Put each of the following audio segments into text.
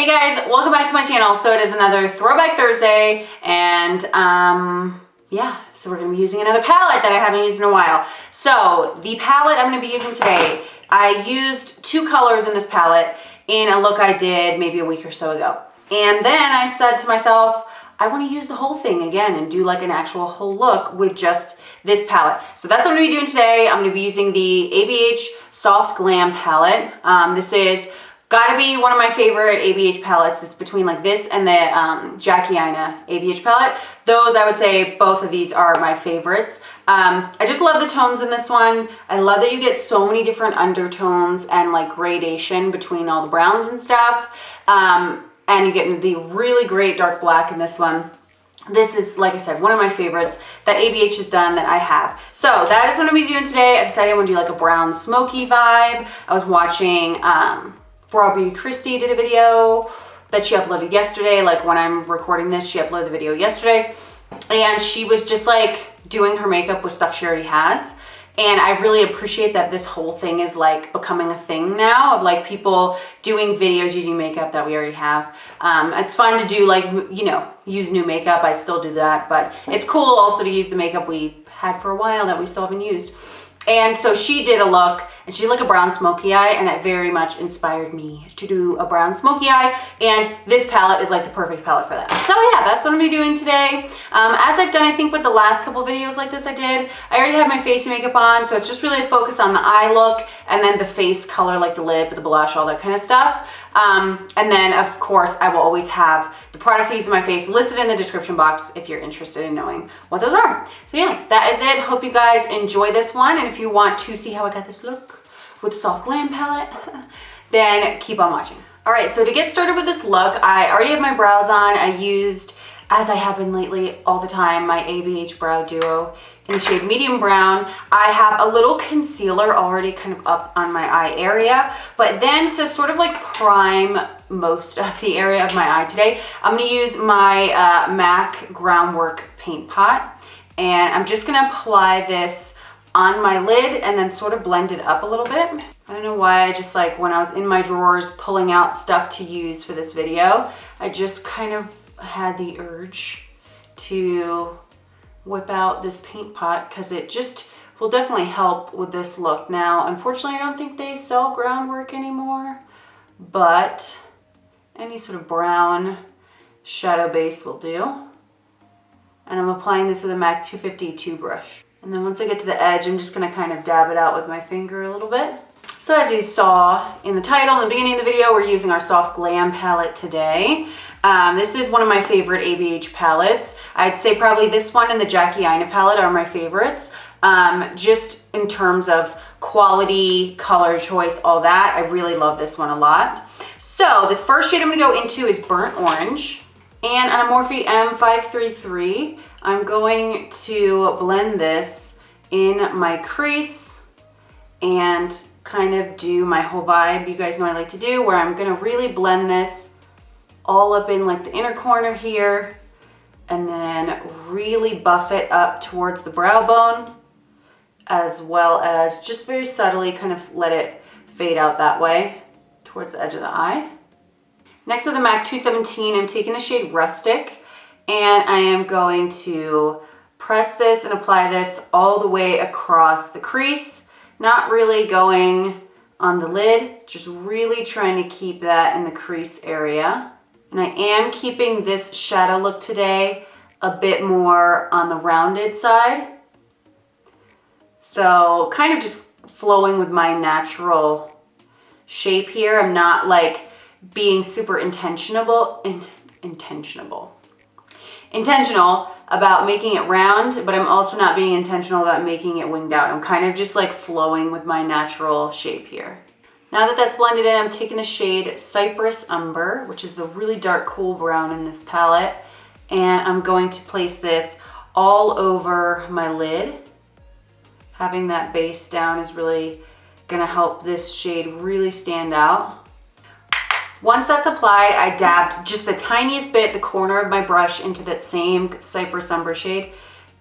Hey guys, welcome back to my channel. So it is another Throwback Thursday, and yeah, so we're gonna be using another palette that I haven't used in a while. So the palette I'm gonna be using today, I used 2 colors in this palette in a look I did maybe a week or so ago. And then I said to myself, I wanna use the whole thing again and do like an actual whole look with just this palette. So that's what I'm gonna be doing today. I'm gonna be using the ABH Soft Glam palette. This is gotta be one of my favorite ABH palettes. It's between like this and the Jackie Aina ABH palette. Those, I would say both of these are my favorites. I just love the tones in this one. I love that you get so many different undertones and like gradation between all the browns and stuff. And you get the really great dark black in this one. This is, like I said, one of my favorites that ABH has done that I have. So that is what I'm gonna be doing today. I decided I want to do like a brown smoky vibe. I was watching Beauty Christie did a video that she uploaded yesterday. Like when I'm recording this, she uploaded the video yesterday. And she was just like doing her makeup with stuff she already has. And I really appreciate that this whole thing is like becoming a thing now of like people doing videos using makeup that we already have. It's fun to do like, you know, use new makeup. I still do that, but it's cool also to use the makeup we had for a while that we still haven't used. And so she did a look and she did like a brown smoky eye, and it very much inspired me to do a brown smoky eye, and this palette is like the perfect palette for that. So yeah, that's what I'm gonna be doing today. As I've done I think with the last couple videos like this I already have my face makeup on, so it's just really focused on the eye look and then the face color like the lip, the blush, all that kind of stuff. And then of course I will always have the products I use in my face listed in the description box if you're interested in knowing what those are. So yeah, that is it. Hope you guys enjoy this one, and if you want to see how I got this look with the Soft Glam palette, then keep on watching. All right, so to get started with this look, I already have my brows on. I used, as I have been lately all the time, my ABH Brow Duo in the shade medium brown. I have a little concealer already kind of up on my eye area, but then to sort of like prime most of the area of my eye today, I'm gonna use my MAC Groundwork Paint Pot, and I'm just gonna apply this on my lid and then sort of blend it up a little bit. I don't know why, I just like when I was in my drawers pulling out stuff to use for this video, I just kind of had the urge to whip out this paint pot because it just will definitely help with this look. Now, unfortunately, I don't think they sell Groundwork anymore, but any sort of brown shadow base will do. And I'm applying this with a MAC 252 brush. And then once I get to the edge, I'm just gonna kind of dab it out with my finger a little bit. So as you saw in the title, in the beginning of the video, we're using our Soft Glam palette today. This is one of my favorite ABH palettes. I'd say probably this one and the Jackie Aina palette are my favorites. Just in terms of quality, color choice, all that, I really love this one a lot. So the first shade I'm gonna go into is Burnt Orange. And on a Morphe M533, I'm going to blend this in my crease and kind of do my whole vibe you guys know I like to do, where I'm gonna really blend this all up in like the inner corner here, and then really buff it up towards the brow bone, as well as just very subtly kind of let it fade out that way towards the edge of the eye. Next with the MAC 217, I'm taking the shade Rustic, and I am going to press this and apply this all the way across the crease, not really going on the lid, just really trying to keep that in the crease area. And I am keeping this shadow look today a bit more on the rounded side. So kind of just flowing with my natural shape here. I'm not like being super intentional about making it round, but I'm also not being intentional about making it winged out. I'm kind of just like flowing with my natural shape here. Now that that's blended in, I'm taking the shade Cypress Umber, which is the really dark cool brown in this palette, and I'm going to place this all over my lid. Having that base down is really gonna help this shade really stand out. Once that's applied, I dabbed just the tiniest bit, the corner of my brush, into that same Cypress Umber shade.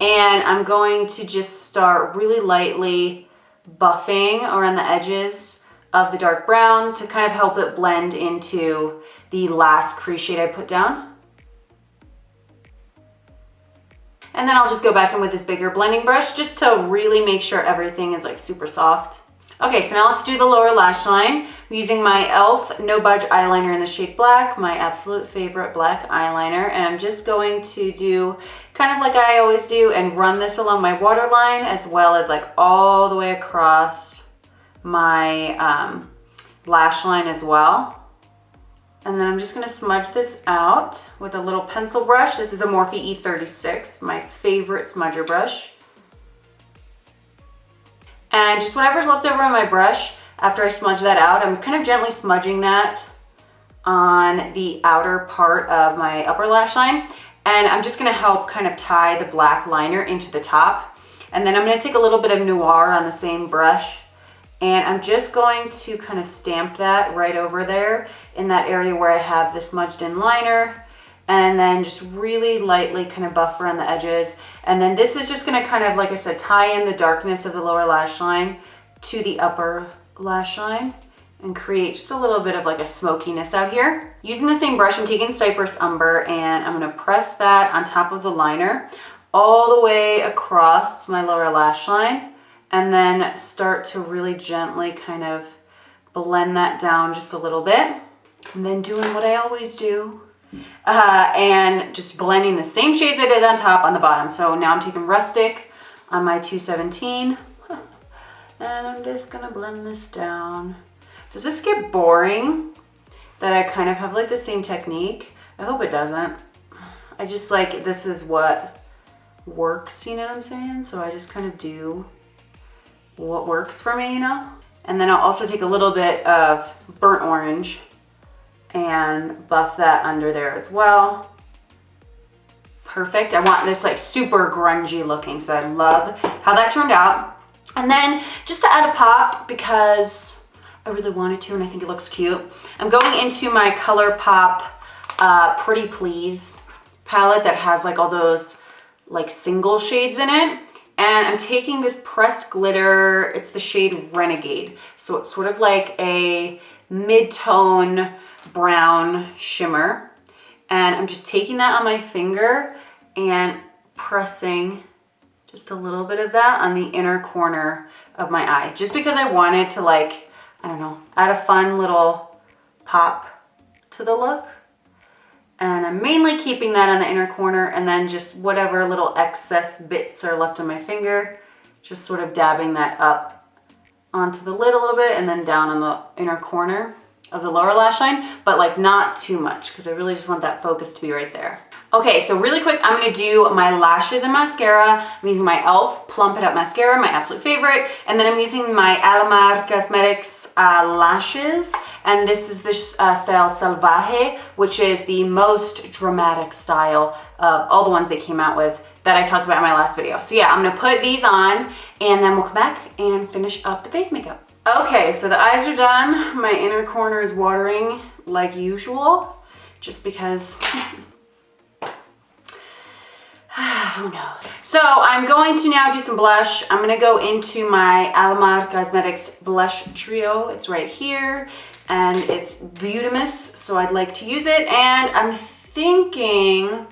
And I'm going to just start really lightly buffing around the edges of the dark brown to kind of help it blend into the last crease shade I put down. And then I'll just go back in with this bigger blending brush just to really make sure everything is like super soft. Okay, so now let's do the lower lash line. I'm using my e.l.f. No Budge eyeliner in the shade black, my absolute favorite black eyeliner. And I'm just going to do kind of like I always do and run this along my waterline as well as like all the way across my lash line as well. And then I'm just gonna smudge this out with a little pencil brush. This is a Morphe E36, my favorite smudger brush. And just whatever's left over on my brush, after I smudge that out, I'm kind of gently smudging that on the outer part of my upper lash line. And I'm just gonna help kind of tie the black liner into the top. And then I'm gonna take a little bit of Noir on the same brush, and I'm just going to kind of stamp that right over there in that area where I have the smudged in liner, and then just really lightly kind of buff around the edges. And then this is just gonna kind of, like I said, tie in the darkness of the lower lash line to the upper lash line and create just a little bit of like a smokiness out here. Using the same brush, I'm taking Cypress Umber and I'm gonna press that on top of the liner all the way across my lower lash line, and then start to really gently kind of blend that down just a little bit. And then doing what I always do, and just blending the same shades I did on top on the bottom. So now I'm taking Rustic on my 217, and I'm just gonna blend this down. Does this get boring that I kind of have like the same technique? I hope it doesn't. I just like, this is what works, you know what I'm saying? So I just kind of do what works for me, you know? And then I'll also take a little bit of burnt orange and buff that under there as well. Perfect. I want this like super grungy looking, so I love how that turned out. And then just to add a pop, because I really wanted to and I think it looks cute, I'm going into my ColourPop Pretty Please palette that has like all those like single shades in it. And I'm taking this pressed glitter, it's the shade Renegade. So it's sort of like a mid-tone brown shimmer. And I'm just taking that on my finger and pressing just a little bit of that on the inner corner of my eye. Just because I wanted to like, I don't know, add a fun little pop to the look. And I'm mainly keeping that on the inner corner, and then just whatever little excess bits are left on my finger, just sort of dabbing that up onto the lid a little bit and then down on the inner corner of the lower lash line, but like not too much because I really just want that focus to be right there. Okay, so really quick, I'm gonna do my lashes and mascara. I'm using my e.l.f. Plump It Up Mascara, my absolute favorite, and then I'm using my ALAMAR Cosmetics lashes, and this is the style SALVAJE, which is the most dramatic style of all the ones they came out with that I talked about in my last video. So yeah, I'm gonna put these on, and then we'll come back and finish up the face makeup. Okay, so the eyes are done. My inner corner is watering like usual, just because who knows? So I'm going to now do some blush. I'm gonna go into my ALAMAR Cosmetics Blush Trio. It's right here, and it's Beautimous, so I'd like to use it. And I'm thinking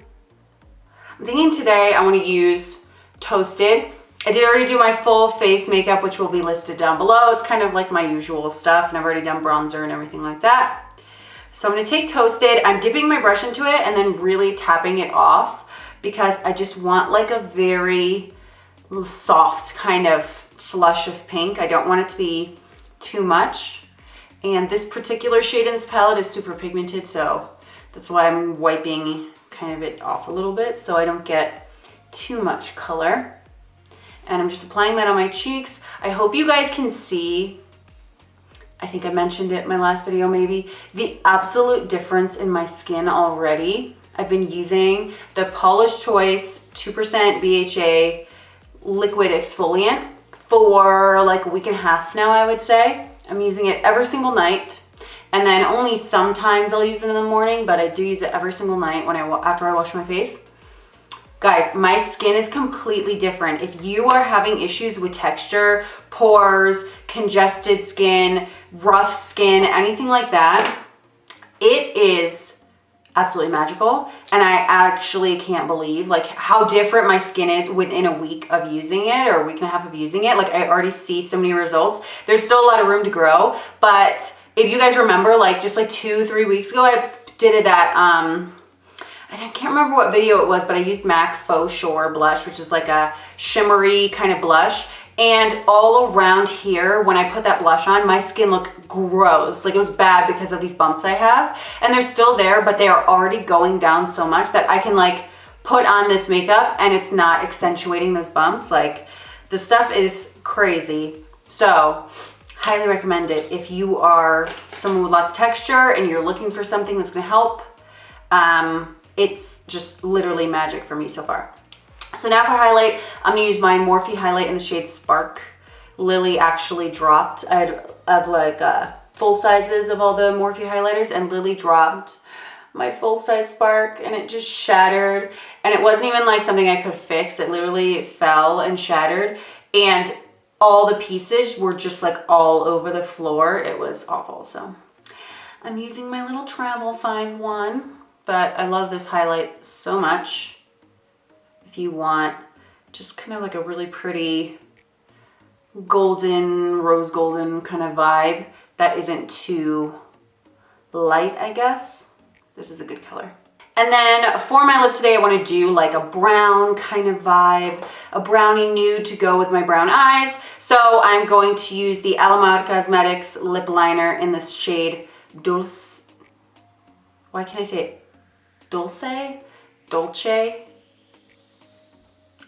today I wanna use Toasted. I did already do my full face makeup, which will be listed down below. It's kind of like my usual stuff, and I've already done bronzer and everything like that. So I'm gonna take Toasted. I'm dipping my brush into it and then really tapping it off, because I just want like a very soft kind of flush of pink. I don't want it to be too much. And this particular shade in this palette is super pigmented, so that's why I'm wiping kind of it off a little bit so I don't get too much color. And I'm just applying that on my cheeks. I hope you guys can see, I think I mentioned it in my last video maybe, the absolute difference in my skin already. I've been using the Paula's Choice 2% BHA liquid exfoliant for like a week and a half now, I would say. I'm using it every single night, and then only sometimes I'll use it in the morning, but I do use it every single night when after I wash my face. Guys, my skin is completely different. If you are having issues with texture, pores, congested skin, rough skin, anything like that, it is absolutely magical. And I actually can't believe like how different my skin is within a week of using it, or a week and a half of using it. Like I already see so many results. There's still a lot of room to grow, but if you guys remember, like just like 2-3 weeks ago, I did that, I can't remember what video it was, but I used MAC Faux Shore blush, which is like a shimmery kind of blush. And all around here, when I put that blush on, my skin looked gross. Like it was bad because of these bumps I have. And they're still there, but they are already going down so much that I can like put on this makeup and it's not accentuating those bumps. Like the stuff is crazy. So highly recommend it if you are someone with lots of texture and you're looking for something that's gonna help. It's just literally magic for me so far. So now for highlight, I'm gonna use my Morphe highlight in the shade Spark. Lily actually dropped, I have like full sizes of all the Morphe highlighters, and Lily dropped my full size Spark and it just shattered. And it wasn't even like something I could fix. It literally fell and shattered. And all the pieces were just like all over the floor. It was awful. So I'm using my little Travel 5-1. But I love this highlight so much. If you want just kind of like a really pretty golden, rose golden kind of vibe that isn't too light, I guess. This is a good color. And then for my lip today, I want to do like a brown kind of vibe, a brownie nude to go with my brown eyes. So I'm going to use the ALAMAR Cosmetics lip liner in this shade Dulce. Why can't I say it? Dulce? Dolce?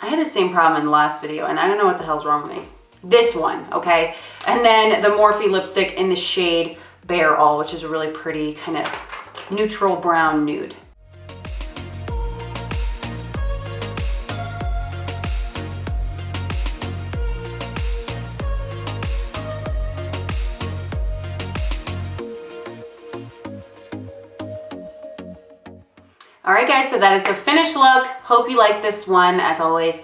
I had the same problem in the last video and I don't know what the hell's wrong with me. This one, okay? And then the Morphe lipstick in the shade Bare All, which is a really pretty kind of neutral brown nude. All right, guys, so that is the finished look. Hope you like this one, as always.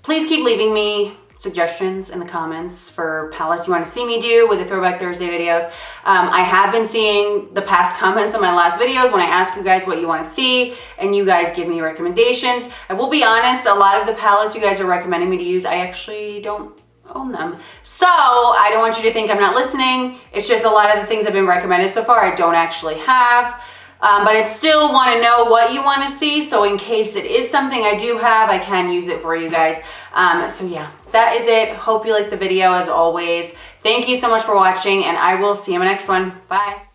Please keep leaving me suggestions in the comments for palettes you want to see me do with the Throwback Thursday videos. I have been seeing the past comments on my last videos when I ask you guys what you want to see, and you guys give me recommendations. I will be honest, a lot of the palettes you guys are recommending me to use, I actually don't own them. So I don't want you to think I'm not listening. It's just a lot of the things I've been recommended so far I don't actually have. But I still want to know what you want to see, so in case it is something I do have, I can use it for you guys. So yeah, that is it. Hope you liked the video as always. Thank you so much for watching, and I will see you in my next one. Bye.